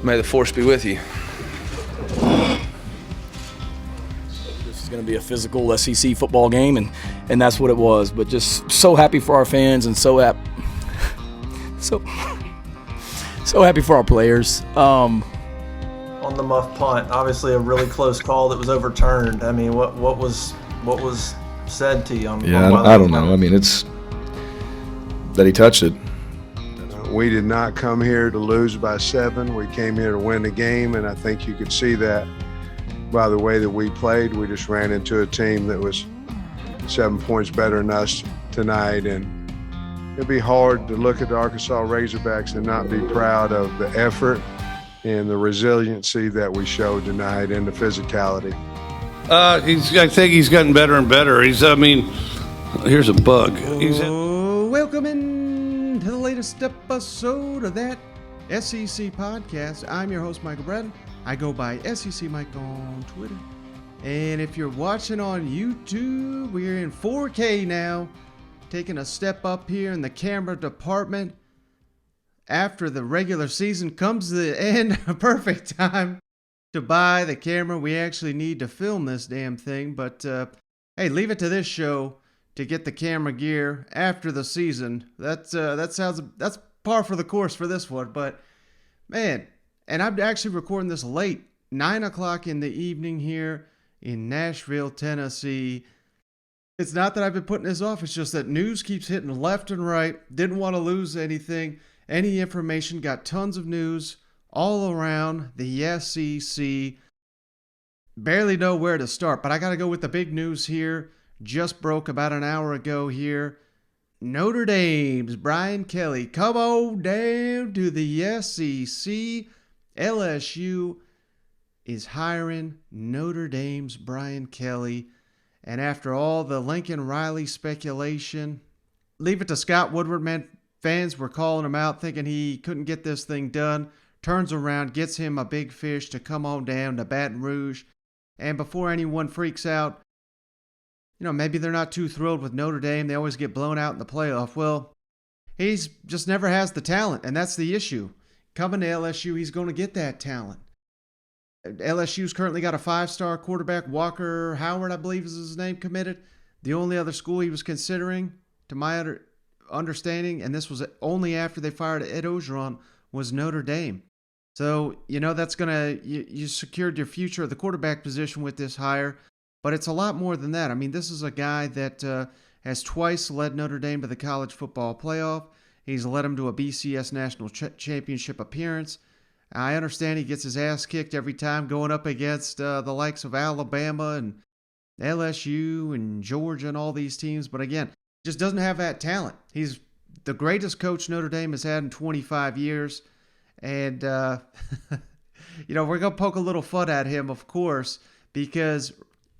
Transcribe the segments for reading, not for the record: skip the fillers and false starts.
May the force be with you. This is going to be a physical SEC football game, and that's what it was. But just so happy for our fans and so happy for our players. On the muff punt, obviously a really close call that was overturned. I mean, what was said to you? I don't know. I mean, it's that he touched it. We did not come here to lose by 7. We came here to win the game, and I think you could see that by the way that we played. We just ran into a team that was 7 points better than us tonight, and it'd be hard to look at the Arkansas Razorbacks and not be proud of the effort and the resiliency that we showed tonight and the physicality. I think he's gotten better and better. Here's a bug. Welcome in to the latest episode of that SEC podcast. I'm your host, Michael Bratton. I go by SEC Mike on Twitter. And if you're watching on YouTube, we're in 4K now, taking a step up here in the camera department. After the regular season comes to the end, a perfect time to buy the camera. We actually need to film this damn thing, but hey, leave it to this show to get the camera gear after the season. That's par for the course for this one. But man, and I'm actually recording this late, 9 o'clock in the evening here in Nashville, Tennessee. It's not that I've been putting this off. It's just that news keeps hitting left and right. Didn't want to lose anything, any information. Got tons of news all around the SEC. Barely know where to start, but I got to go with the big news here. Just broke about an hour ago here. Notre Dame's Bryan Kelly. Come on down to the SEC. LSU is hiring Notre Dame's Bryan Kelly. And after all the Lincoln Riley speculation, leave it to Scott Woodward, man. Fans were calling him out, thinking he couldn't get this thing done. Turns around, gets him a big fish to come on down to Baton Rouge. And before anyone freaks out, maybe they're not too thrilled with Notre Dame. They always get blown out in the playoff. Well, he's just never has the talent, and that's the issue. Coming to LSU, he's going to get that talent. LSU's currently got a 5-star quarterback, Walker Howard, I believe is his name, committed. The only other school he was considering, to my understanding, and this was only after they fired Ed Orgeron, was Notre Dame. So, that's going to, you secured your future at the quarterback position with this hire, but it's a lot more than that. I mean, this is a guy that has twice led Notre Dame to the college football playoff. He's led them to a BCS national championship appearance. I understand he gets his ass kicked every time going up against the likes of Alabama and LSU and Georgia and all these teams, but again, just doesn't have that talent. He's the greatest coach Notre Dame has had in 25 years. And, we're going to poke a little fun at him, of course, because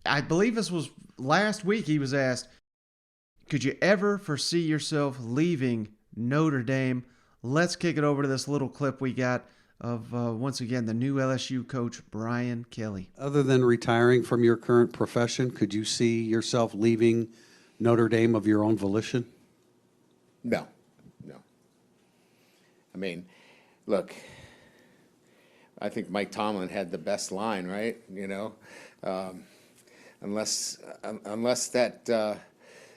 I believe this was last week he was asked, could you ever foresee yourself leaving Notre Dame? Let's kick it over to this little clip we got of, once again, the new LSU coach, Bryan Kelly. Other than retiring from your current profession, could you see yourself leaving Notre Dame of your own volition? No. I mean, look, I think Mike Tomlin had the best line, right? Unless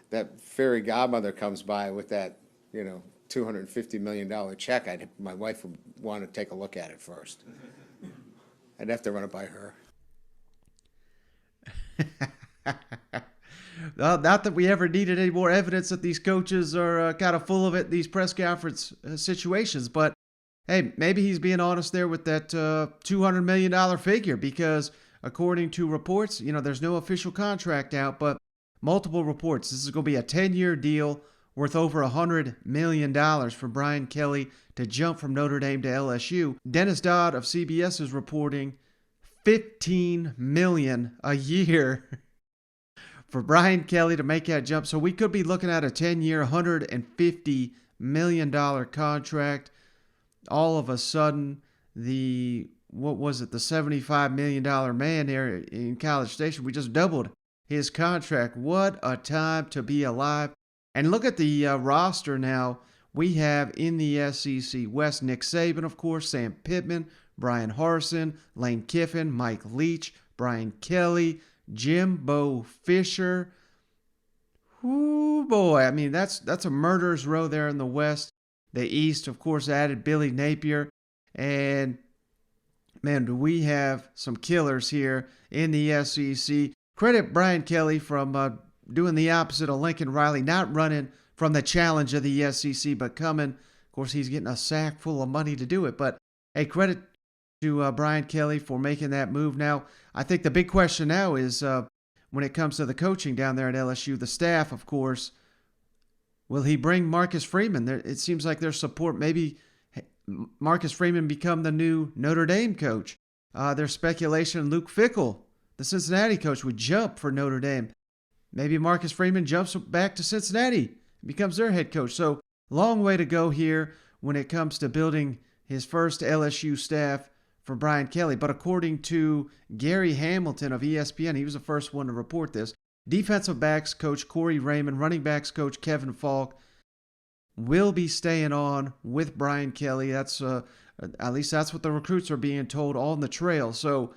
that fairy godmother comes by with that, $250 million check, my wife would want to take a look at it first. I'd have to run it by her. Not that we ever needed any more evidence that these coaches are kind of full of it, these press conference situations. But, hey, maybe he's being honest there with that $200 million figure because, according to reports, there's no official contract out, but multiple reports. This is going to be a 10-year deal worth over $100 million for Bryan Kelly to jump from Notre Dame to LSU. Dennis Dodd of CBS is reporting $15 million a year for Bryan Kelly to make that jump. So we could be looking at a 10-year, $150 million contract. All of a sudden, the $75 million man there in College Station, we just doubled his contract. What a time to be alive. And look at the roster now. We have in the SEC West, Nick Saban, of course, Sam Pittman, Brian Harsin, Lane Kiffin, Mike Leach, Brian Kelly, Jimbo Fisher. Ooh, boy. I mean, that's a murderer's row there in the West. The East, of course, added Billy Napier. And, man, do we have some killers here in the SEC. Credit Brian Kelly from doing the opposite of Lincoln Riley, not running from the challenge of the SEC, but coming. Of course, he's getting a sack full of money to do it. But, hey, credit to Brian Kelly for making that move. Now, I think the big question now is when it comes to the coaching down there at LSU, the staff, of course, will he bring Marcus Freeman? It seems like there's support. Maybe Marcus Freeman become the new Notre Dame coach. There's speculation Luke Fickell, the Cincinnati coach, would jump for Notre Dame. Maybe Marcus Freeman jumps back to Cincinnati, becomes their head coach. So long way to go here when it comes to building his first LSU staff for Brian Kelly. But according to Gary Hamilton of ESPN, he was the first one to report this, defensive backs coach Corey Raymond, running backs coach Kevin Falk will be staying on with Brian Kelly. That's at least that's what the recruits are being told on the trail. So,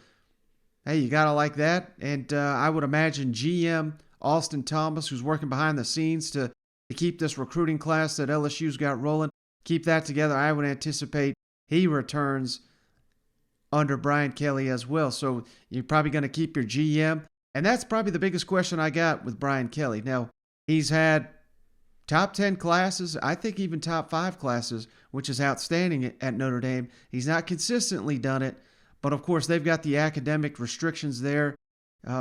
hey, you got to like that. And I would imagine GM Austin Thomas, who's working behind the scenes to keep this recruiting class that LSU's got rolling, keep that together. I would anticipate he returns under Brian Kelly as well. So you're probably going to keep your GM. And that's probably the biggest question I got with Brian Kelly. Now, he's had top 10 classes, I think even top 5 classes, which is outstanding at Notre Dame. He's not consistently done it, but of course they've got the academic restrictions there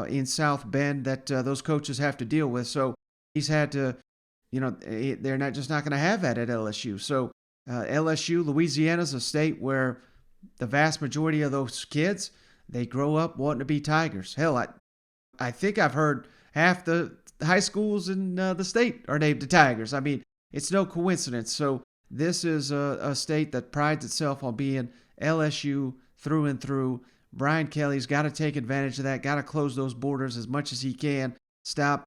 in South Bend that those coaches have to deal with. So he's had to, they're not going to have that at LSU. So LSU, Louisiana's a state where the vast majority of those kids, they grow up wanting to be Tigers. Hell, I think I've heard half the high schools in the state are named the Tigers. I mean, it's no coincidence. So this is a state that prides itself on being LSU through and through. Brian Kelly's got to take advantage of that, got to close those borders as much as he can, stop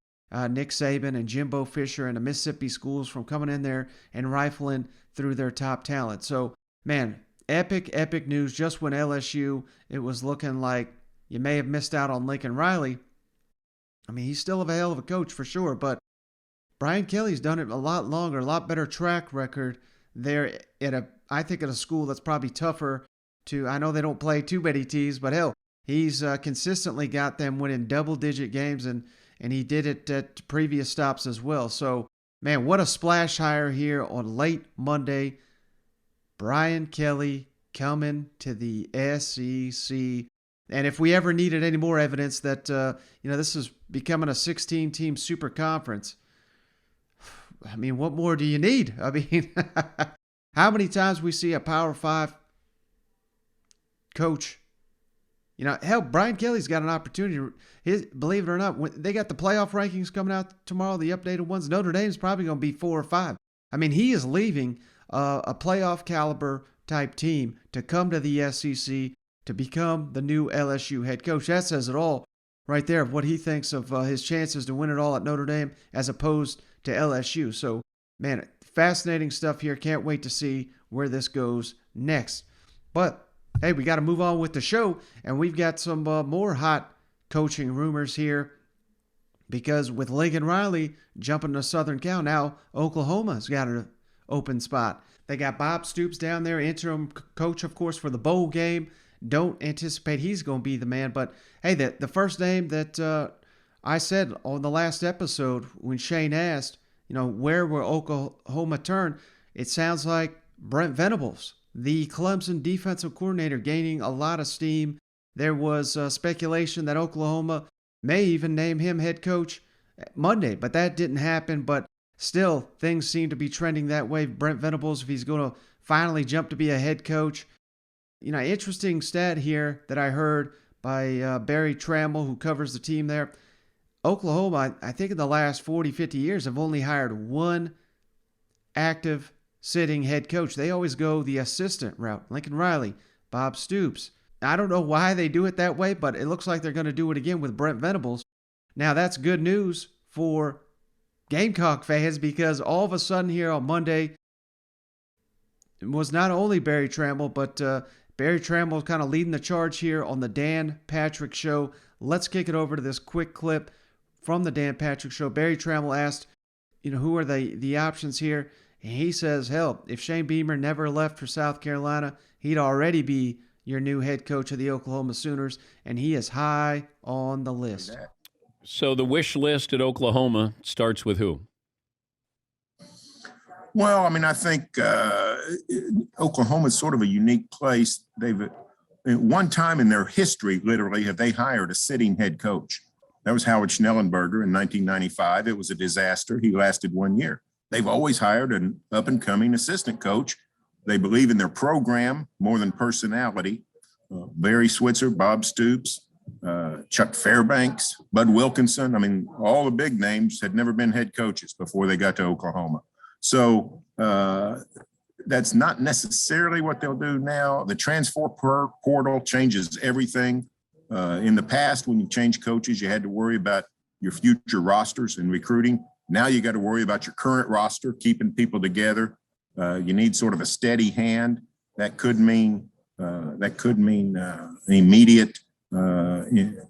Nick Saban and Jimbo Fisher and the Mississippi schools from coming in there and rifling through their top talent. So, man, epic news. Just when LSU, it was looking like you may have missed out on Lincoln Riley. I mean, he's still a hell of a coach for sure, but Brian Kelly's done it a lot longer, a lot better track record there I think at a school that's probably tougher to, I know they don't play too many teams, but hell, he's consistently got them winning double-digit games, and he did it at previous stops as well. So, man, what a splash hire here on late Monday. Brian Kelly coming to the SEC. And if we ever needed any more evidence that, this is becoming a 16-team super conference, I mean, what more do you need? I mean, how many times we see a Power 5 coach? Hell, Brian Kelly's got an opportunity. Believe it or not, they got the playoff rankings coming out tomorrow, the updated ones. Notre Dame's probably going to be 4 or 5. I mean, he is leaving a playoff caliber type team to come to the SEC to become the new LSU head coach. That says it all right there of what he thinks of his chances to win it all at Notre Dame as opposed to LSU. So, man, fascinating stuff here. Can't wait to see where this goes next. But, hey, we got to move on with the show, and we've got some more hot coaching rumors here because with Lincoln Riley jumping to Southern Cal, now Oklahoma's got an open spot. They got Bob Stoops down there, interim coach, of course, for the bowl game. Don't anticipate he's going to be the man. But, hey, the first name that I said on the last episode when Shane asked, where will Oklahoma turn, it sounds like Brent Venables, the Clemson defensive coordinator, gaining a lot of steam. There was speculation that Oklahoma may even name him head coach Monday, but that didn't happen. But still, things seem to be trending that way. Brent Venables, if he's going to finally jump to be a head coach. Interesting stat here that I heard by Barry Trammell, who covers the team there. Oklahoma, I think in the last 40, 50 years, have only hired one active sitting head coach. They always go the assistant route. Lincoln Riley, Bob Stoops. I don't know why they do it that way, but it looks like they're going to do it again with Brent Venables. Now, that's good news for Gamecock fans because all of a sudden here on Monday, it was not only Barry Trammell, but Barry Trammell is kind of leading the charge here on the Dan Patrick Show. Let's kick it over to this quick clip from the Dan Patrick Show. Barry Trammell asked, who are the options here? And he says, hell, if Shane Beamer never left for South Carolina, he'd already be your new head coach of the Oklahoma Sooners, and he is high on the list. So the wish list at Oklahoma starts with who? Well, I mean, I think Oklahoma is sort of a unique place. They've, at one time in their history, literally, have they hired a sitting head coach. That was Howard Schnellenberger in 1995. It was a disaster. He lasted 1 year. They've always hired an up-and-coming assistant coach. They believe in their program more than personality. Barry Switzer, Bob Stoops, Chuck Fairbanks, Bud Wilkinson. I mean, all the big names had never been head coaches before they got to Oklahoma. So that's not necessarily what they'll do now. The transfer portal changes everything. In the past, when you change coaches, you had to worry about your future rosters and recruiting. Now you got to worry about your current roster, keeping people together. You need sort of a steady hand. That could mean immediate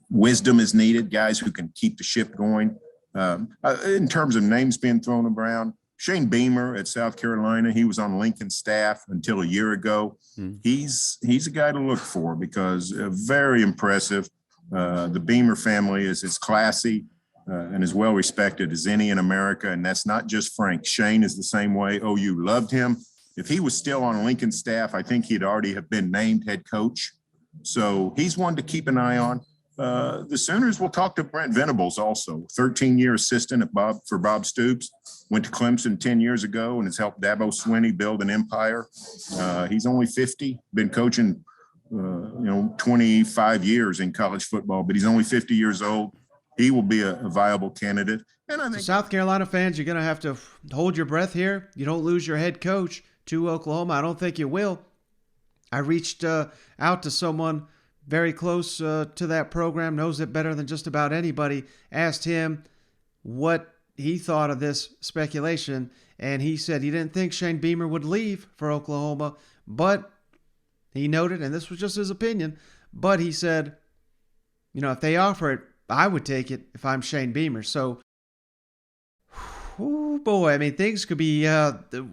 wisdom is needed. Guys who can keep the ship going. In terms of names being thrown around, Shane Beamer at South Carolina, he was on Lincoln's staff until a year ago. He's a guy to look for because very impressive. The Beamer family is as classy and as well respected as any in America, and that's not just Frank. Shane is the same way. OU loved him. If he was still on Lincoln's staff, I think he'd already have been named head coach. So he's one to keep an eye on. The Sooners will talk to Brent Venables also, 13-year assistant for Bob Stoops. Went to Clemson 10 years ago and has helped Dabo Swinney build an empire. He's only 50, been coaching 25 years in college football, but he's only 50 years old. He will be a viable candidate. And I think South Carolina fans, you're going to have to hold your breath here. You don't lose your head coach to Oklahoma. I don't think you will. I reached out to someone very close to that program, knows it better than just about anybody, asked him what he thought of this speculation, and he said he didn't think Shane Beamer would leave for Oklahoma, but he noted, and this was just his opinion, but he said, if they offer it, I would take it if I'm Shane Beamer. So, oh boy, I mean, things could be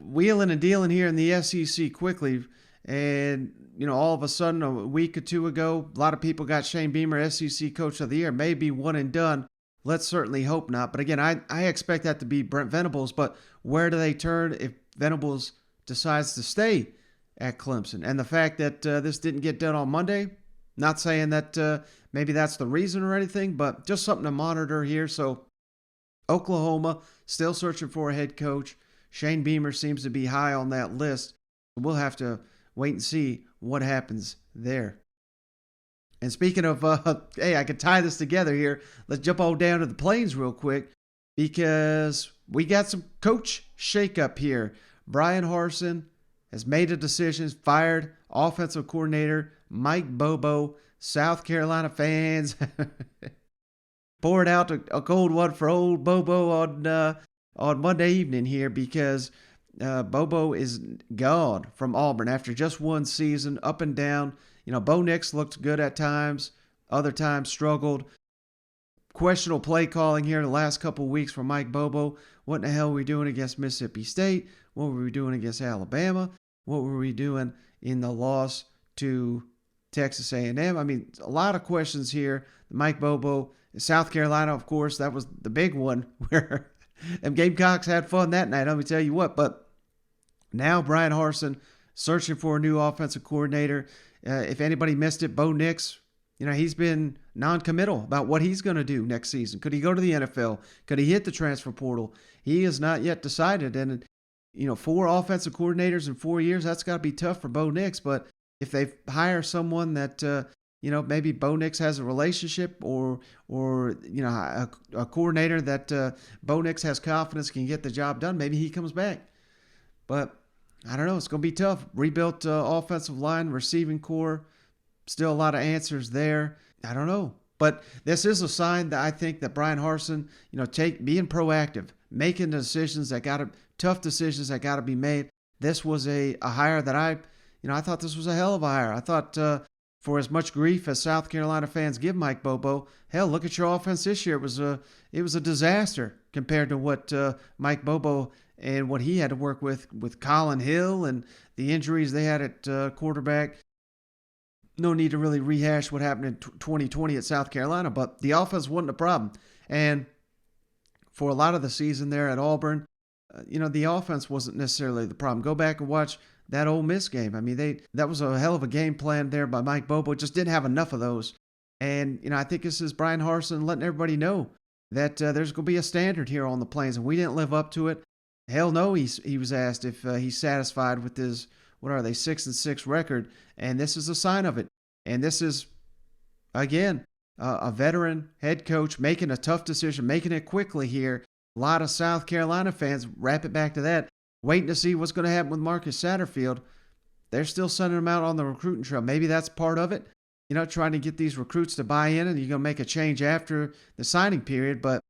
wheeling and dealing here in the SEC quickly. And, all of a sudden, a week or two ago, a lot of people got Shane Beamer SEC Coach of the Year, maybe one and done. Let's certainly hope not. But again, I expect that to be Brent Venables. But where do they turn if Venables decides to stay at Clemson? And the fact that this didn't get done on Monday, not saying that maybe that's the reason or anything, but just something to monitor here. So Oklahoma still searching for a head coach. Shane Beamer seems to be high on that list. We'll have to wait and see what happens there. And speaking of, hey, I could tie this together here. Let's jump all down to the Plains real quick because we got some coach shakeup here. Bryan Harsin has made a decision, fired offensive coordinator Mike Bobo. South Carolina fans poured out a cold one for old Bobo on Monday evening here because Bobo is gone from Auburn after just one season, up and down. Bo Nix looked good at times, other times struggled. Questionable play calling here the last couple of weeks for Mike Bobo. What in the hell were we doing against Mississippi State? What were we doing against Alabama? What were we doing in the loss to Texas A&M? I mean, a lot of questions here. Mike Bobo, South Carolina, of course, that was the big one where them Gamecocks had fun that night, let me tell you what. But now Bryan Harsin searching for a new offensive coordinator. If anybody missed it, Bo Nix, he's been non-committal about what he's going to do next season. Could he go to the NFL? Could he hit the transfer portal? He has not yet decided. And, 4 offensive coordinators in 4 years, that's got to be tough for Bo Nix. But if they hire someone that, maybe Bo Nix has a relationship or a coordinator that Bo Nix has confidence can get the job done, maybe he comes back. But I don't know. It's going to be tough. Rebuilt offensive line, receiving core. Still a lot of answers there. I don't know. But this is a sign that I think that Bryan Harsin, being proactive, making decisions tough decisions that got to be made. This was a hire that I, I thought this was a hell of a hire. I thought for as much grief as South Carolina fans give Mike Bobo, hell, look at your offense this year. It was a disaster compared to what Mike Bobo and what he had to work with Colin Hill and the injuries they had at quarterback. No need to really rehash what happened in 2020 at South Carolina, but the offense wasn't a problem. And for a lot of the season there at Auburn, the offense wasn't necessarily the problem. Go back and watch that Ole Miss game. I mean, that was a hell of a game plan there by Mike Bobo. Just didn't have enough of those. And, I think this is Bryan Harsin letting everybody know that there's going to be a standard here on the Plains, and we didn't live up to it. Hell no, he was asked if he's satisfied with his, 6-6 record, and this is a sign of it. And this is, again, a veteran head coach making a tough decision, making it quickly here. A lot of South Carolina fans, wrap it back to that, waiting to see what's going to happen with Marcus Satterfield. They're still sending him out on the recruiting trail. Maybe that's part of it, trying to get these recruits to buy in, and you're going to make a change after the signing period. But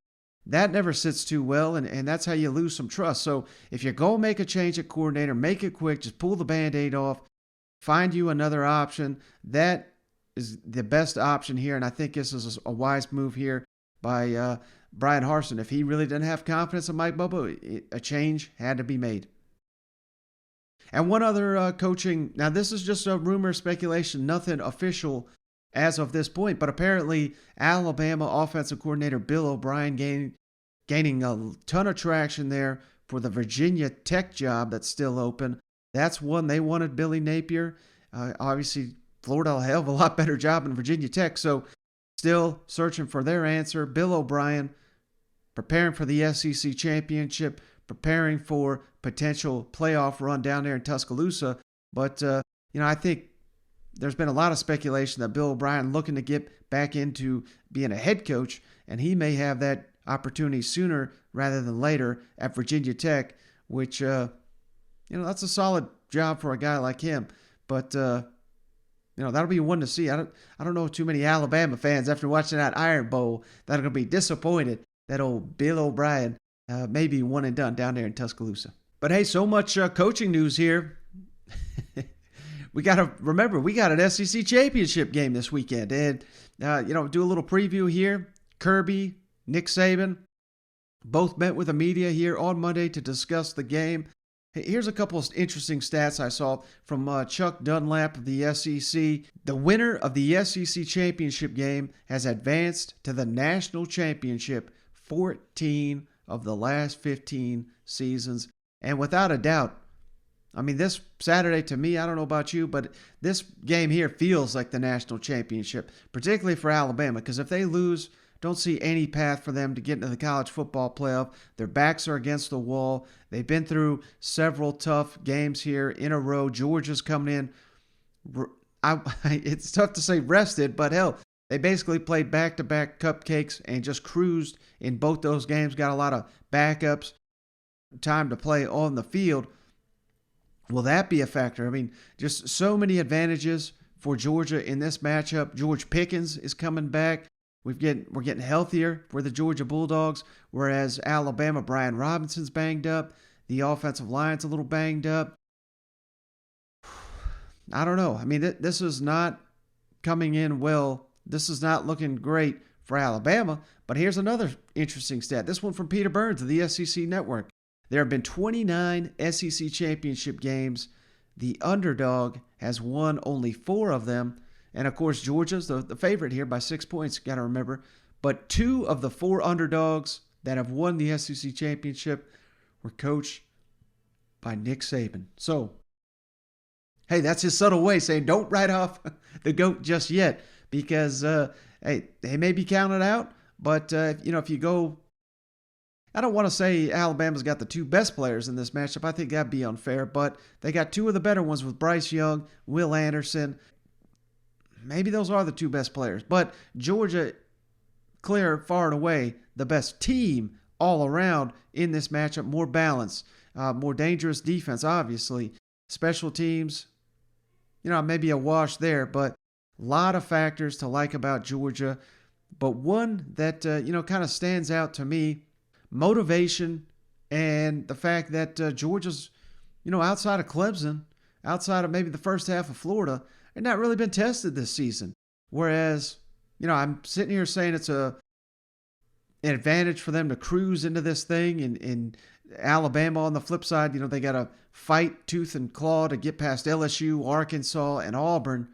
that never sits too well, and that's how you lose some trust. So if you're going to make a change at coordinator, make it quick. Just pull the Band-Aid off. Find you another option. That is the best option here, and I think this is a wise move here by Bryan Harsin. If he really didn't have confidence in Mike Bobo, a change had to be made. And one other coaching, now this is just a rumor, speculation, nothing official as of this point, but apparently Alabama offensive coordinator Bill O'Brien gaining a ton of traction there for the Virginia Tech job that's still open. That's one they wanted, Billy Napier. Obviously, Florida will have a lot better job than Virginia Tech, so still searching for their answer. Bill O'Brien preparing for the SEC championship, preparing for potential playoff run down there in Tuscaloosa. But, I think there's been a lot of speculation that Bill O'Brien looking to get back into being a head coach, and he may have that opportunity sooner rather than later at Virginia Tech, which, that's a solid job for a guy like him. But, that'll be one to see. I don't know too many Alabama fans after watching that Iron Bowl that are going to be disappointed that old Bill O'Brien may be one and done down there in Tuscaloosa. But hey, so much coaching news here. We got to remember, we got an SEC championship game this weekend. And, do a little preview here. Kirby, Nick Saban, both met with the media here on Monday to discuss the game. Hey, here's a couple of interesting stats I saw from Chuck Dunlap of the SEC. The winner of the SEC championship game has advanced to the national championship 14 of the last 15 seasons. And without a doubt, this Saturday to me, I don't know about you, but this game here feels like the national championship, particularly for Alabama, because if they lose, don't see any path for them to get into the college football playoff. Their backs are against the wall. They've been through several tough games here in a row. Georgia's coming in. It's tough to say rested, but hell, they basically played back-to-back cupcakes and just cruised in both those games. Got a lot of backups, time to play on the field. Will that be a factor? Just so many advantages for Georgia in this matchup. George Pickens is coming back. We're getting healthier for the Georgia Bulldogs, whereas Alabama, Brian Robinson's banged up. The offensive line's a little banged up. I don't know. This is not coming in well. This is not looking great for Alabama. But here's another interesting stat. This one from Peter Burns of the SEC Network. There have been 29 SEC championship games. The underdog has won only 4 of them. And, of course, Georgia's the favorite here by 6 points, got to remember. But 2 of the 4 underdogs that have won the SEC championship were coached by Nick Saban. So, hey, that's his subtle way saying don't write off the GOAT just yet because, hey, they may be counted out. But, if you go, I don't want to say Alabama's got the 2 best players in this matchup. I think that'd be unfair. But they got 2 of the better ones with Bryce Young, Will Anderson. Maybe those are the 2 best players. But Georgia, clear, far and away, the best team all around in this matchup. More balance, more dangerous defense, obviously. Special teams, maybe a wash there. But a lot of factors to like about Georgia. But one that, kind of stands out to me, motivation and the fact that Georgia's, outside of Clemson, outside of maybe the first half of Florida, have not really been tested this season. Whereas, I'm sitting here saying it's an advantage for them to cruise into this thing, and Alabama on the flip side, they got to fight tooth and claw to get past LSU, Arkansas, and Auburn.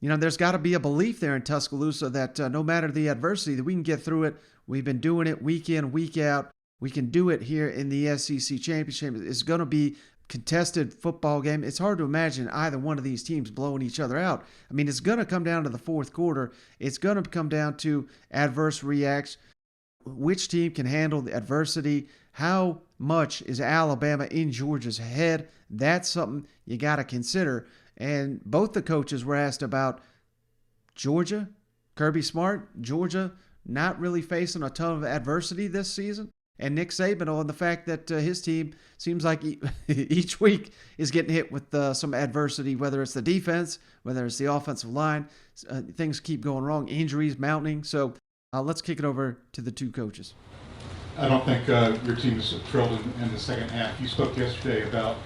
There's got to be a belief there in Tuscaloosa that no matter the adversity, that we can get through it. We've been doing it week in, week out. We can do it here in the SEC Championship. It's going to be contested football game. It's hard to imagine either one of these teams blowing each other out. I mean, it's going to come down to the fourth quarter. It's going to come down to adverse reacts. Which team can handle the adversity? How much is Alabama in Georgia's head? That's something you got to consider. And both the coaches were asked about Georgia, Kirby Smart, Georgia not really facing a ton of adversity this season, and Nick Saban on the fact that his team seems like each week is getting hit with some adversity, whether it's the defense, whether it's the offensive line. Things keep going wrong, injuries mounting. So let's kick it over to the two coaches. I don't think your team is thrilled in the second half. You spoke yesterday about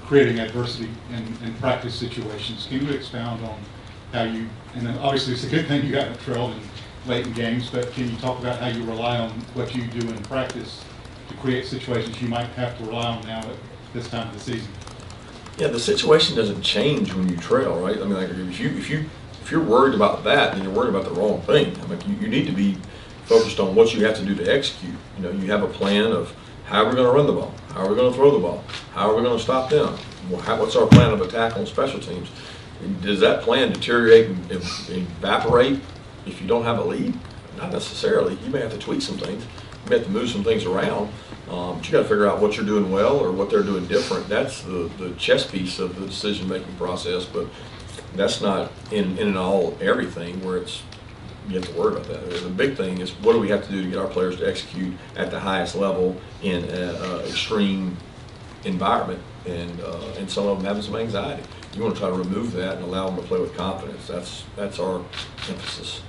creating adversity in practice situations. Can you expound on how you, and then obviously it's a good thing you got thrilled in late in games, but can you talk about how you rely on what you do in practice to create situations you might have to rely on now at this time of the season? Yeah, the situation doesn't change when you trail, right? I mean, like if you're worried about that, then you're worried about the wrong thing. I mean, you need to be focused on what you have to do to execute. You have a plan of how are we going to run the ball, how are we going to throw the ball, how are we going to stop them, what's our plan of attack on special teams. Does that plan deteriorate and evaporate if you don't have a lead? Not necessarily. You may have to tweak some things. You may have to move some things around. But you got to figure out what you're doing well or what they're doing different. That's the chess piece of the decision-making process, but that's not in and all everything where you have to worry about that. The big thing is what do we have to do to get our players to execute at the highest level in an extreme environment, and some of them having some anxiety. You want to try to remove that and allow them to play with confidence. That's our emphasis.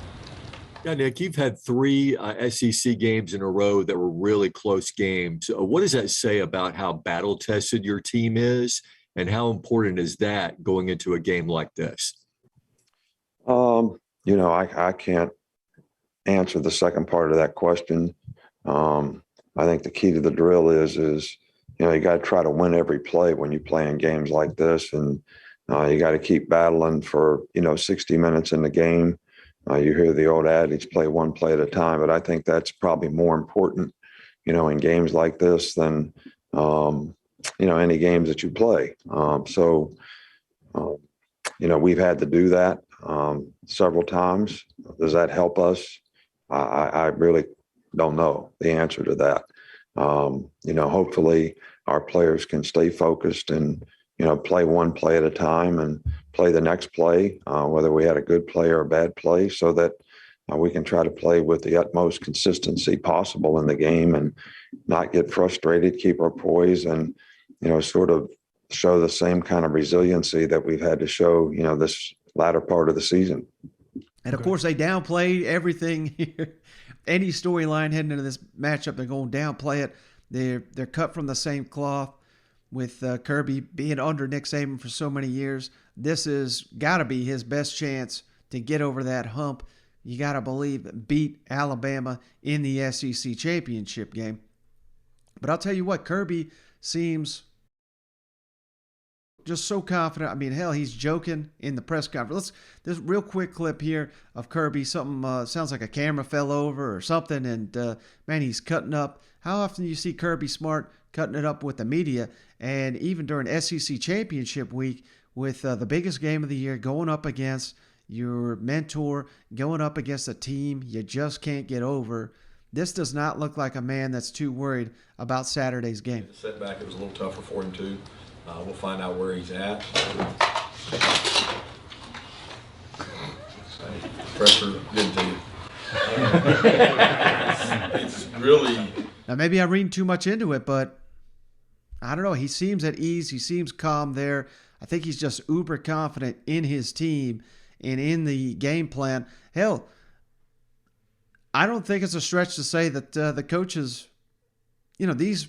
Yeah, Nick, you've had 3 SEC games in a row that were really close games. What does that say about how battle-tested your team is, and how important is that going into a game like this? I can't answer the second part of that question. I think the key to the drill is you got to try to win every play when you play in games like this, and you got to keep battling for 60 minutes in the game. You hear the old adage, play one play at a time, but I think that's probably more important, in games like this than any games that you play. We've had to do that several times. Does that help us? I really don't know the answer to that. Hopefully our players can stay focused and, play one play at a time and play the next play, whether we had a good play or a bad play, so that we can try to play with the utmost consistency possible in the game and not get frustrated, keep our poise, and, sort of show the same kind of resiliency that we've had to show, this latter part of the season. And of course, they downplay everything here. Any storyline heading into this matchup, they're going to downplay it. They're cut from the same cloth with Kirby being under Nick Saban for so many years. This has got to be his best chance to get over that hump. You got to believe, beat Alabama in the SEC championship game. But I'll tell you what, Kirby seems just so confident. I mean, hell, he's joking in the press conference. This real quick clip here of Kirby. Something sounds like a camera fell over or something, and man, he's cutting up. How often do you see Kirby Smart cutting it up with the media? And even during SEC championship week, with the biggest game of the year, going up against your mentor, going up against a team you just can't get over. This does not look like a man that's too worried about Saturday's game. The setback, it was a little tougher for him too. We'll find out where he's at. Pressure did to you. It's really. Now, maybe I'm reading too much into it, but I don't know. He seems at ease. He seems calm there. I think he's just uber confident in his team and in the game plan. Hell, I don't think it's a stretch to say that the coaches, these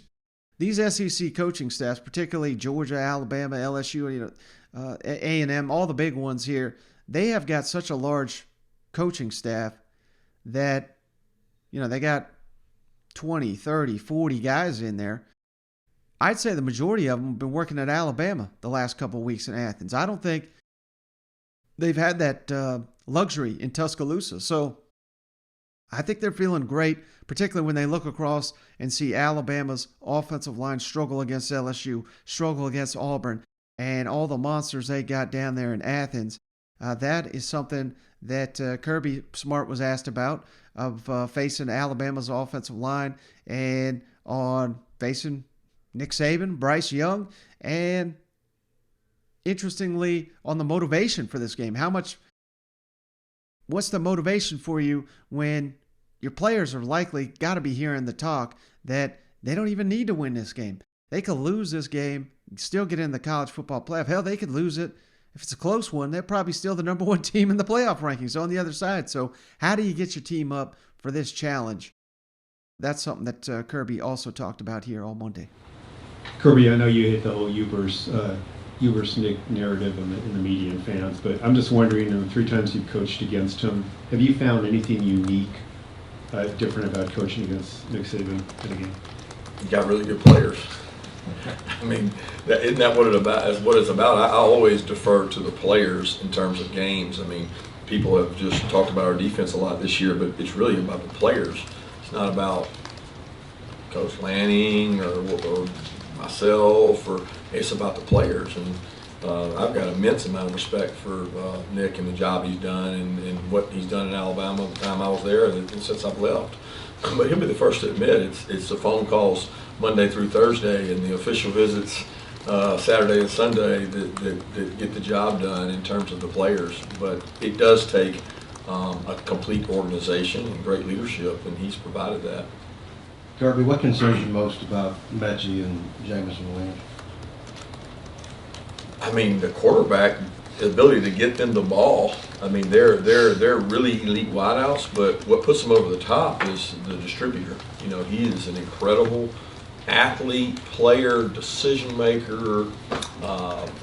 these SEC coaching staffs, particularly Georgia, Alabama, LSU, A&M, all the big ones here, they have got such a large coaching staff that, they got 20, 30, 40 guys in there. I'd say the majority of them have been working at Alabama the last couple of weeks in Athens. I don't think they've had that luxury in Tuscaloosa. So I think they're feeling great, particularly when they look across and see Alabama's offensive line struggle against LSU, struggle against Auburn, and all the monsters they got down there in Athens. That is something that Kirby Smart was asked about, of facing Alabama's offensive line and on facing Nick Saban, Bryce Young, and interestingly, on the motivation for this game. What's the motivation for you when your players are likely got to be hearing the talk that they don't even need to win this game? They could lose this game, still get in the college football playoff. Hell, they could lose it. If it's a close one, they're probably still the number one team in the playoff rankings on the other side. So how do you get your team up for this challenge? That's something that Kirby also talked about here all Monday. Kirby, I know you hit the whole Ubers narrative in the media and fans, but I'm just wondering, the 3 times you've coached against him, have you found anything unique, different about coaching against Nick Saban in a game? You got really good players. I mean, isn't that what it's about? I always defer to the players in terms of games. I mean, people have just talked about our defense a lot this year, but it's really about the players. It's not about Coach Lanning or myself, or it's about the players. And I've got immense amount of respect for Nick and the job he's done and what he's done in Alabama the time I was there and since I've left. But he'll be the first to admit it's the phone calls Monday through Thursday and the official visits Saturday and Sunday that get the job done in terms of the players. But it does take a complete organization and great leadership, and he's provided that. Kirby, what concerns you most about Mechie and Jameson Williams? I mean, the quarterback, the ability to get them the ball. I mean, they're really elite wideouts, but what puts them over the top is the distributor. He is an incredible athlete, player, decision maker.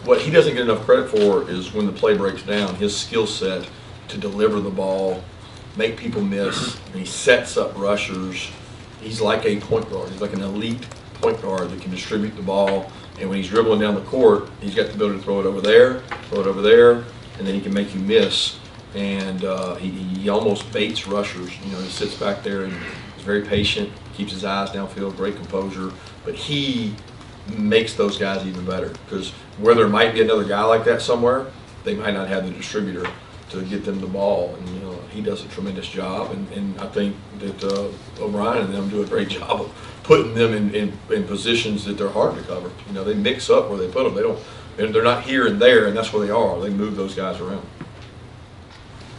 What he doesn't get enough credit for is when the play breaks down, his skill set to deliver the ball, make people miss, and he sets up rushers. He's like a point guard. He's like an elite point guard that can distribute the ball. And when he's dribbling down the court, he's got the ability to throw it over there, and then he can make you miss. And he almost baits rushers. He sits back there and he's very patient, keeps his eyes downfield, great composure. But he makes those guys even better, because where there might be another guy like that somewhere, they might not have the distributor to get them the ball. And he does a tremendous job. And I think that O'Brien and them do a great job of putting them in positions that they're hard to cover. They mix up where they put them. They're not here and there, and that's where they are. They move those guys around.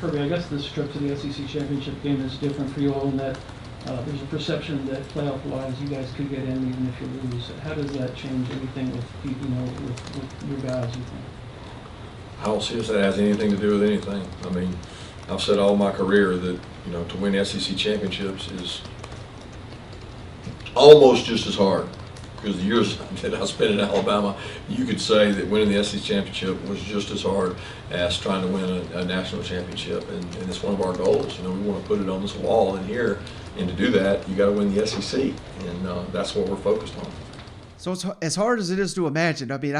Kirby, I guess this trip to the SEC championship game is different for you all in that there's a perception that playoff-wise you guys could get in even if you lose. How does that change anything with your guys, you think? I don't see if that has anything to do with anything. I mean, I've said all my career that to win SEC championships is almost just as hard, because the years that I spent in Alabama, you could say that winning the SEC championship was just as hard as trying to win a national championship, and it's one of our goals. We want to put it on this wall in here, and to do that, you got to win the SEC, and that's what we're focused on. So it's as hard as it is to imagine. I mean,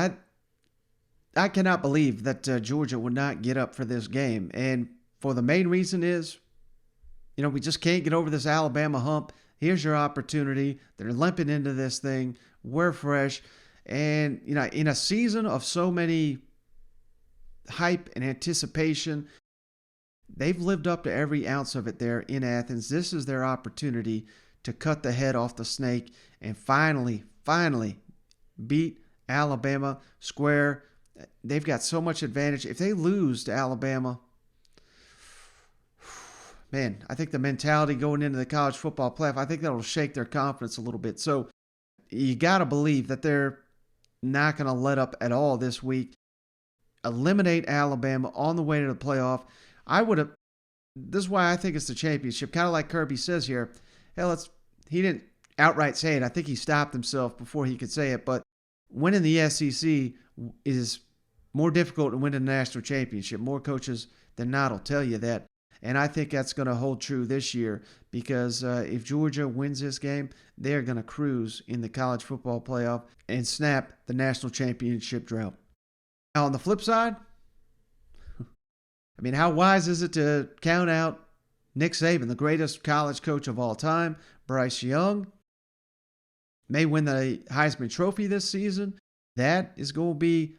I cannot believe that Georgia would not get up for this game, and for the main reason is, we just can't get over this Alabama hump. Here's your opportunity. They're limping into this thing. We're fresh. And, in a season of so many hype and anticipation, they've lived up to every ounce of it there in Athens. This is their opportunity to cut the head off the snake and finally beat Alabama square. They've got so much advantage. If they lose to Alabama, man, I think the mentality going into the college football playoff, I think that'll shake their confidence a little bit. So you got to believe that they're not going to let up at all this week. Eliminate Alabama on the way to the playoff. This is why I think it's the championship. Kind of like Kirby says here. Hell, he didn't outright say it. I think he stopped himself before he could say it. But winning the SEC is more difficult than winning the national championship. More coaches than not will tell you that. And I think that's going to hold true this year because if Georgia wins this game, they're going to cruise in the college football playoff and snap the national championship drought. Now, on the flip side, I mean, how wise is it to count out Nick Saban, the greatest college coach of all time? Bryce Young may win the Heisman Trophy this season. That is going to be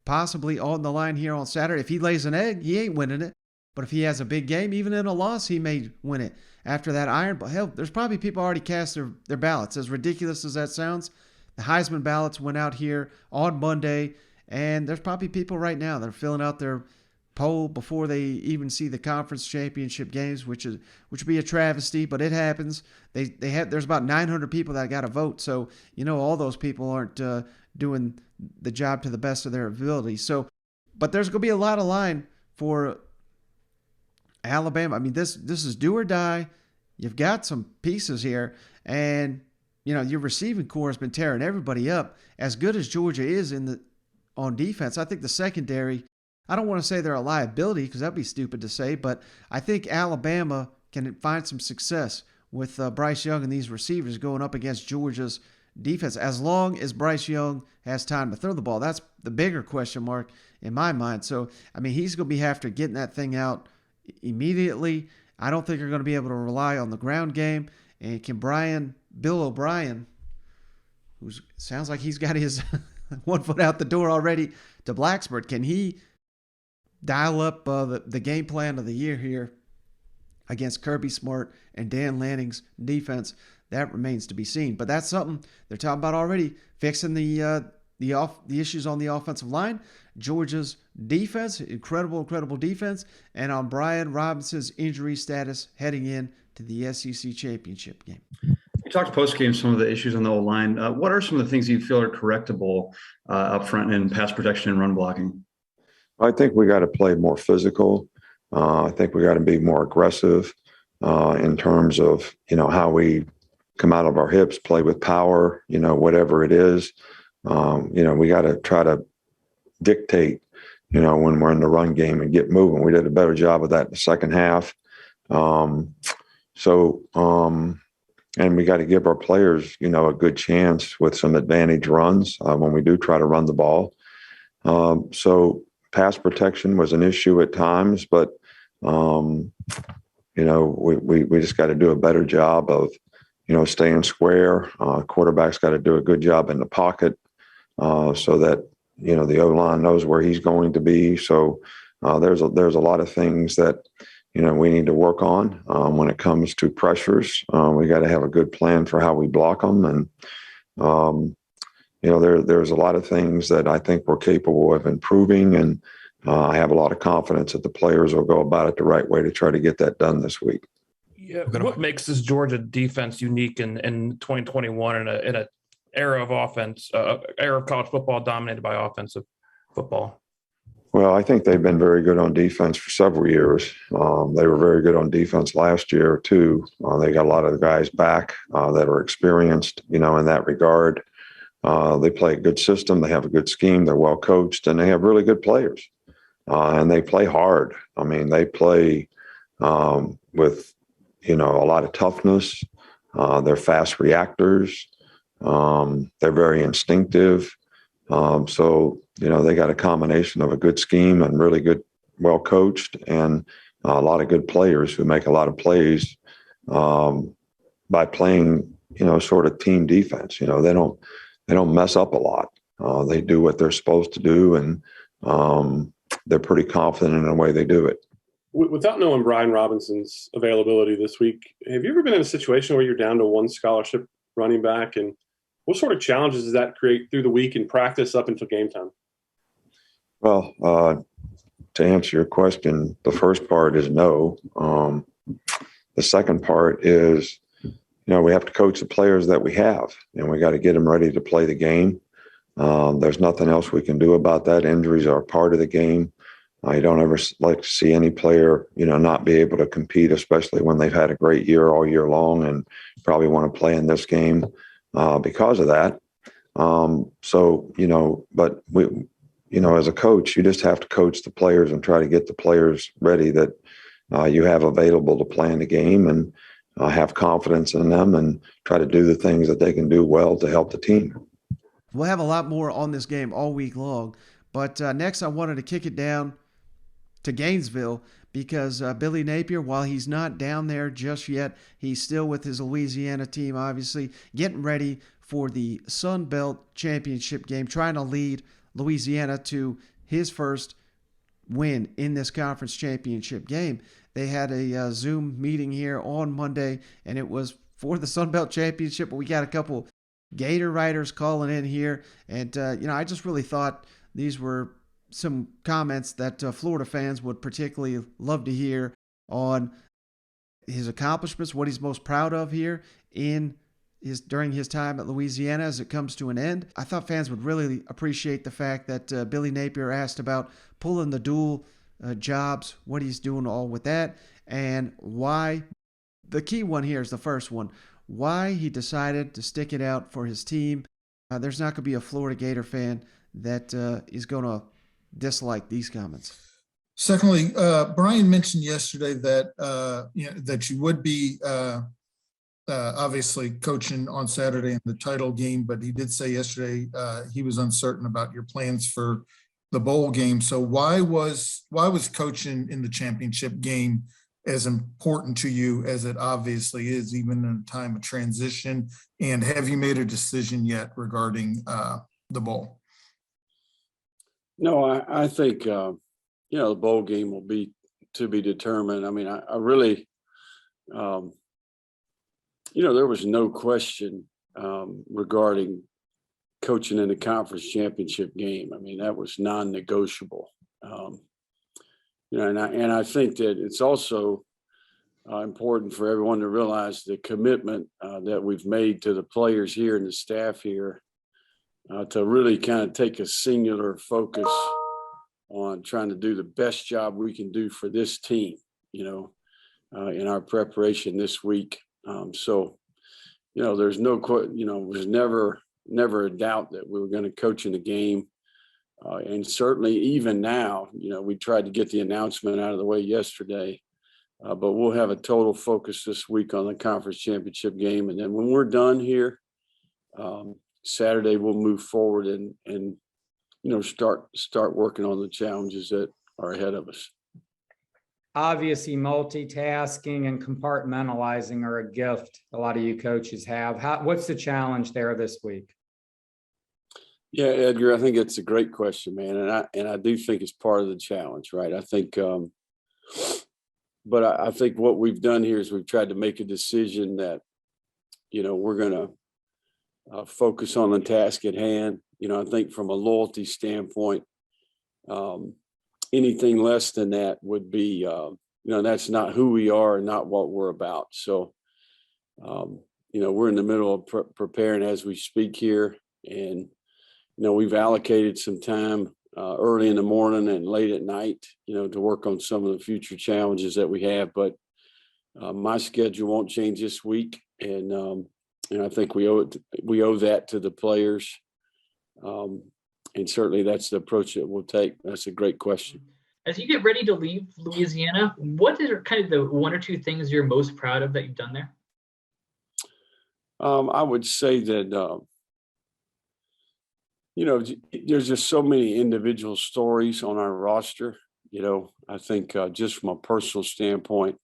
possibly on the line here on Saturday. If he lays an egg, he ain't winning it. But if he has a big game, even in a loss, he may win it. After that Iron Bowl, hell, there's probably people already cast their ballots. As ridiculous as that sounds, the Heisman ballots went out here on Monday, and there's probably people right now that are filling out their poll before they even see the conference championship games, which would be a travesty, but it happens. There's about 900 people that got to vote, so all those people aren't doing the job to the best of their ability. So, but there's going to be a lot of line for Alabama. I mean, this is do or die. You've got some pieces here, and your receiving core has been tearing everybody up. As good as Georgia is on defense, I think the secondary, I don't want to say they're a liability because that'd be stupid to say, but I think Alabama can find some success with Bryce Young and these receivers going up against Georgia's defense as long as Bryce Young has time to throw the ball. That's the bigger question mark in my mind. So, I mean, he's going to be after getting that thing out immediately. I don't think they're going to be able to rely on the ground game. And can Bill O'Brien, who sounds like he's got his one foot out the door already to Blacksburg, can he dial up the game plan of the year here against Kirby Smart and Dan Lanning's defense? That remains to be seen. But that's something they're talking about already, fixing the issues on the offensive line. Georgia's defense, incredible defense, and on Brian Robinson's injury status heading in to the SEC championship game. You talked post-game some of the issues on the O-line. What are some of the things you feel are correctable up front in pass protection and run blocking? I think we got to play more physical. I think we got to be more aggressive in terms of, how we come out of our hips, play with power, whatever it is. We got to try to dictate, when we're in the run game and get moving. We did a better job of that in the second half. And we got to give our players, a good chance with some advantage runs when we do try to run the ball. So pass protection was an issue at times, but, we just got to do a better job of, staying square. Quarterback's got to do a good job in the pocket so that, the O-line knows where he's going to be. So there's a lot of things that, we need to work on when it comes to pressures. We got to have a good plan for how we block them. And, there's a lot of things that I think we're capable of improving. And I have a lot of confidence that the players will go about it the right way to try to get that done this week. Yeah, what makes this Georgia defense unique in 2021 in a era of offense, era of college football dominated by offensive football? Well, I think they've been very good on defense for several years. They were very good on defense last year too. They got a lot of the guys back that are experienced, in that regard. They play a good system. They have a good scheme. They're well coached, and they have really good players. And they play hard. I mean, they play with a lot of toughness. They're fast reactors. They're very instinctive. So, they got a combination of a good scheme and really good, well coached, and a lot of good players who make a lot of plays by playing, sort of team defense. They don't mess up a lot. They do what they're supposed to do, and they're pretty confident in the way they do it. Without knowing Brian Robinson's availability this week, have you ever been in a situation where you're down to one scholarship running back? And what sort of challenges does that create through the week in practice up until game time? Well, to answer your question, the first part is no. The second part is, we have to coach the players that we have, and we got to get them ready to play the game. There's nothing else we can do about that. Injuries are part of the game. You don't ever like to see any player, not be able to compete, especially when they've had a great year all year long and probably want to play in this game because of that. But we, as a coach, you just have to coach the players and try to get the players ready that you have available to play in the game, and have confidence in them and try to do the things that they can do well to help the team. We'll have a lot more on this game all week long. But next, I wanted to kick it down to Gainesville because Billy Napier, while he's not down there just yet, he's still with his Louisiana team, obviously, getting ready for the Sun Belt Championship game, trying to lead Louisiana to his first win in this conference championship game. They had a Zoom meeting here on Monday, and it was for the Sun Belt Championship, but we got a couple Gator writers calling in here, and I just really thought these were some comments that Florida fans would particularly love to hear on his accomplishments, what he's most proud of here during his time at Louisiana as it comes to an end. I thought fans would really appreciate the fact that Billy Napier asked about pulling the dual jobs, what he's doing all with that, and why. The key one here is the first one, why he decided to stick it out for his team. There's not going to be a Florida Gator fan that is going to dislike these comments. Secondly, Bryan mentioned yesterday that that you would be obviously coaching on Saturday in the title game, but he did say yesterday he was uncertain about your plans for the bowl game. So why was coaching in the championship game as important to you as it obviously is, even in a time of transition? And have you made a decision yet regarding the bowl? No, I think the bowl game will be to be determined. I mean, I really, there was no question regarding coaching in the conference championship game. I mean, that was non-negotiable. And I think that it's also important for everyone to realize the commitment that we've made to the players here and the staff here to really kind of take a singular focus on trying to do the best job we can do for this team, in our preparation this week. There's there's never a doubt that we were going to coach in the game. And certainly even now, we tried to get the announcement out of the way yesterday, but we'll have a total focus this week on the conference championship game. And then when we're done here, Saturday, we'll move forward and start working on the challenges that are ahead of us. Obviously, multitasking and compartmentalizing are a gift a lot of you coaches have. What's the challenge there this week? Yeah, Edgar, I think it's a great question, man, and I do think it's part of the challenge, right? I think, but I think what we've done here is we've tried to make a decision that, we're going to focus on the task at hand. I think from a loyalty standpoint, anything less than that would be, that's not who we are and not what we're about. So, we're in the middle of preparing as we speak here, and we've allocated some time early in the morning and late at night, to work on some of the future challenges that we have. But my schedule won't change this week, and I think we owe that to the players. And certainly that's the approach that we'll take. That's a great question. As you get ready to leave Louisiana, what are kind of the one or two things you're most proud of that you've done there? I would say that, there's just so many individual stories on our roster. I think just from a personal standpoint,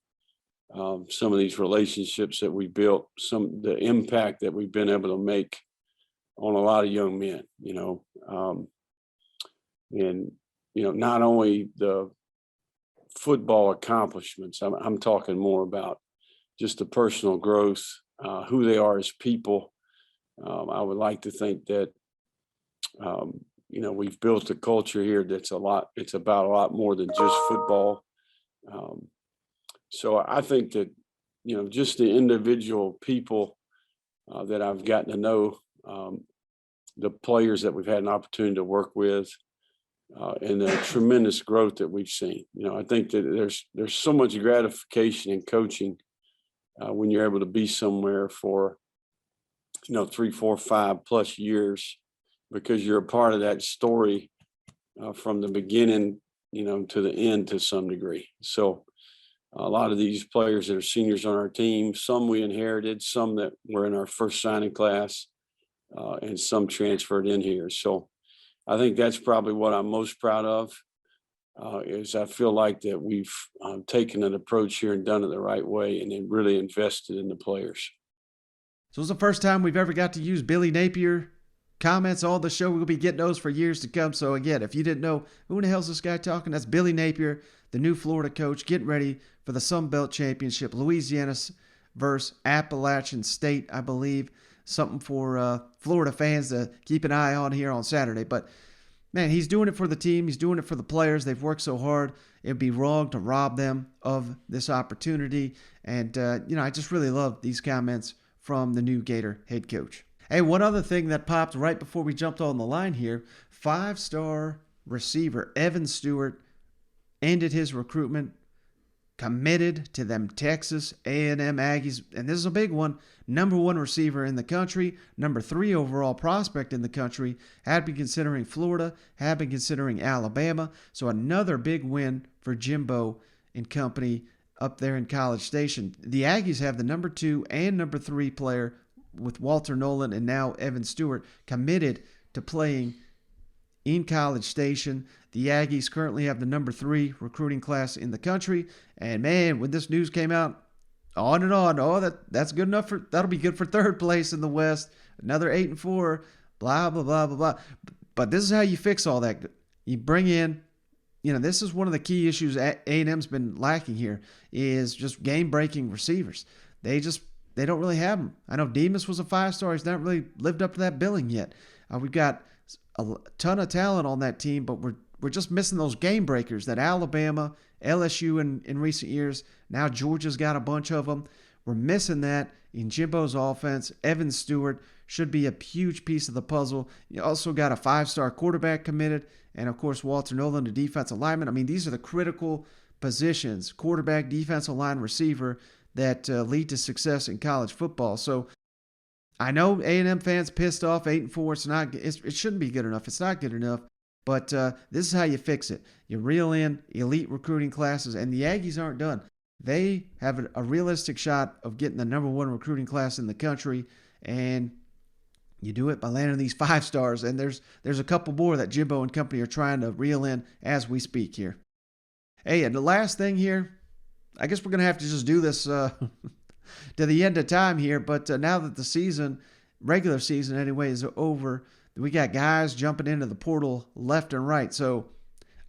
some of these relationships that we built, the impact that we've been able to make on a lot of young men, and not only the football accomplishments, I'm talking more about just the personal growth, who they are as people. I would like to think that, we've built a culture here it's about a lot more than just football. So I think that, just the individual people that I've gotten to know, the players that we've had an opportunity to work with, and the tremendous growth that we've seen. I think that there's so much gratification in coaching when you're able to be somewhere for 3, 4, 5+ years, because you're a part of that story from the beginning, to the end to some degree. So a lot of these players that are seniors on our team, some we inherited, some that were in our first signing class, and some transferred in here. So I think that's probably what I'm most proud of, is I feel like that we've taken an approach here and done it the right way, and then really invested in the players. So it's the first time we've ever got to use Billy Napier comments on the show. We'll be getting those for years to come. So again, if you didn't know, who in the hell's this guy talking? That's Billy Napier, the new Florida coach, getting ready for the Sun Belt Championship. Louisiana versus Appalachian State, I believe. Something for Florida fans to keep an eye on here on Saturday. But man, he's doing it for the team. He's doing it for the players. They've worked so hard. It'd be wrong to rob them of this opportunity. And, I just really love these comments from the new Gator head coach. Hey, one other thing that popped right before we jumped on the line here, 5-star receiver Evan Stewart ended his recruitment, committed to them Texas A&M Aggies, and this is a big one, #1 receiver in the country, #3 overall prospect in the country, had been considering Florida, had been considering Alabama, so another big win for Jimbo and company up there in College Station. The Aggies have the #2 and #3 player with Walter Nolan and now Evan Stewart committed to playing in College Station. The Aggies currently have the #3 recruiting class in the country. And man, when this news came out, on and on, that's good enough that'll be good for third place in the West. Another 8-4, blah, blah, blah, blah, blah. But this is how you fix all that. You bring in, this is one of the key issues A&M's been lacking here, is just game-breaking receivers. They don't really have them. I know Demas was a 5-star. He's not really lived up to that billing yet. We've got a ton of talent on that team, but we're just missing those game breakers that Alabama, LSU in recent years. Now Georgia's got a bunch of them. We're missing that in Jimbo's offense. Evan Stewart should be a huge piece of the puzzle. You also got a 5-star quarterback committed, and of course Walter Nolan, the defensive lineman. I mean, these are the critical positions: quarterback, defensive line, receiver, that lead to success in college football. So I know A&M fans pissed off. 8-4. It shouldn't be good enough. It's not good enough. But this is how you fix it. You reel in elite recruiting classes, and the Aggies aren't done. They have a realistic shot of getting the #1 recruiting class in the country, and you do it by landing these 5-stars. And there's a couple more that Jimbo and company are trying to reel in as we speak here. Hey, and the last thing here, I guess we're going to have to just do this to the end of time here. But now that the season, regular season anyway, is over, we got guys jumping into the portal left and right. So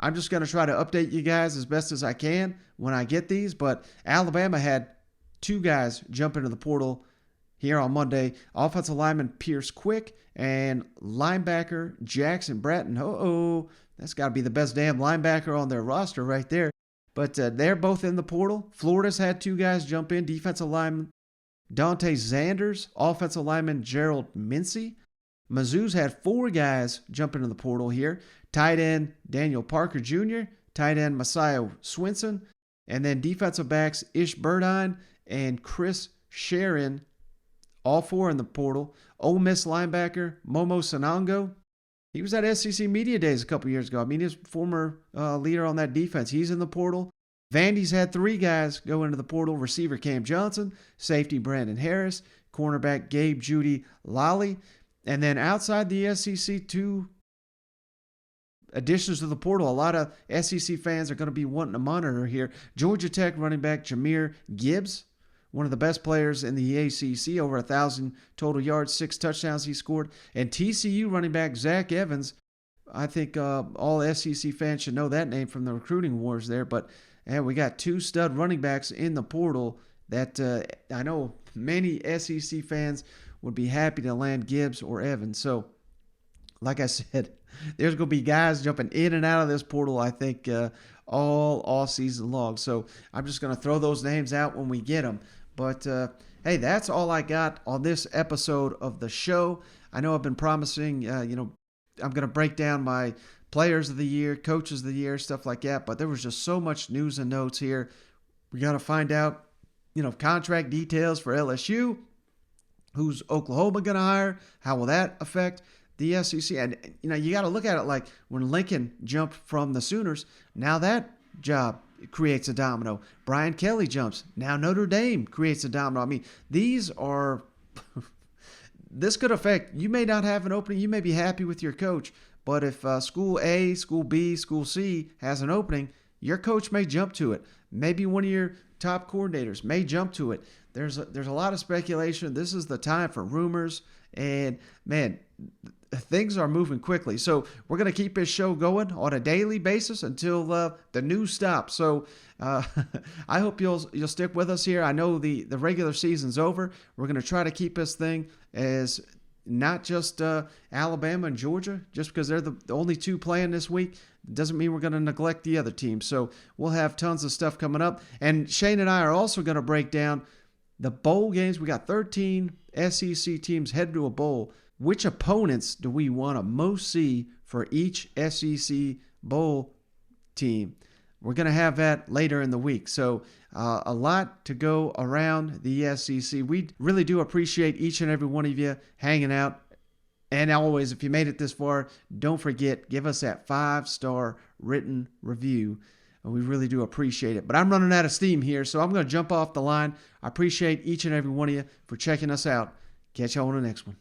I'm just going to try to update you guys as best as I can when I get these. But Alabama had 2 guys jump into the portal here on Monday. Offensive lineman Pierce Quick and linebacker Jackson Bratton. That's got to be the best damn linebacker on their roster right there. But they're both in the portal. Florida's had 2 guys jump in. Defensive lineman Dante Zanders, offensive lineman Gerald Mincy. Mizzou's had 4 guys jump into the portal here. Tight end Daniel Parker Jr., tight end Messiah Swinson, and then defensive backs Ish Burdine and Chris Sharon, all 4 in the portal. Ole Miss linebacker Momo Sanango. He was at SEC Media Days a couple years ago. I mean, he's former leader on that defense. He's in the portal. Vandy's had 3 guys go into the portal. Receiver Cam Johnson, safety Brandon Harris, cornerback Gabe Judy Lally. And then outside the SEC, 2 additions to the portal. A lot of SEC fans are going to be wanting to monitor here. Georgia Tech running back Jahmyr Gibbs, one of the best players in the ACC, over 1,000 total yards, 6 touchdowns he scored. And TCU running back Zach Evans, I think all SEC fans should know that name from the recruiting wars there. But we got 2 stud running backs in the portal that I know many SEC fans would be happy to land Gibbs or Evans. So, like I said, there's going to be guys jumping in and out of this portal, I think, all season long. So I'm just going to throw those names out when we get them. But, hey, that's all I got on this episode of the show. I know I've been promising, I'm going to break down my players of the year, coaches of the year, stuff like that. But there was just so much news and notes here. We got to find out, contract details for LSU. Who's Oklahoma going to hire? How will that affect the SEC? And, you got to look at it like when Lincoln jumped from the Sooners, now that job creates a domino. Brian Kelly jumps. Now Notre Dame creates a domino. I mean, these are this could affect, you may not have an opening. You may be happy with your coach, but if school A, school B, school C has an opening, your coach may jump to it. Maybe one of your top coordinators may jump to it. There's a lot of speculation. This is the time for rumors, and man, things are moving quickly. So we're going to keep this show going on a daily basis until the news stops. So I hope you'll stick with us here. I know the regular season's over. We're going to try to keep this thing as not just Alabama and Georgia, just because they're the only two playing this week. Doesn't mean we're going to neglect the other teams. So we'll have tons of stuff coming up. And Shane and I are also going to break down the bowl games. We got 13 SEC teams headed to a bowl. Which opponents do we want to most see for each SEC bowl team? We're going to have that later in the week. So a lot to go around the SEC. We really do appreciate each and every one of you hanging out. And always, if you made it this far, don't forget, give us that 5-star written review. We really do appreciate it. But I'm running out of steam here, so I'm going to jump off the line. I appreciate each and every one of you for checking us out. Catch you on the next one.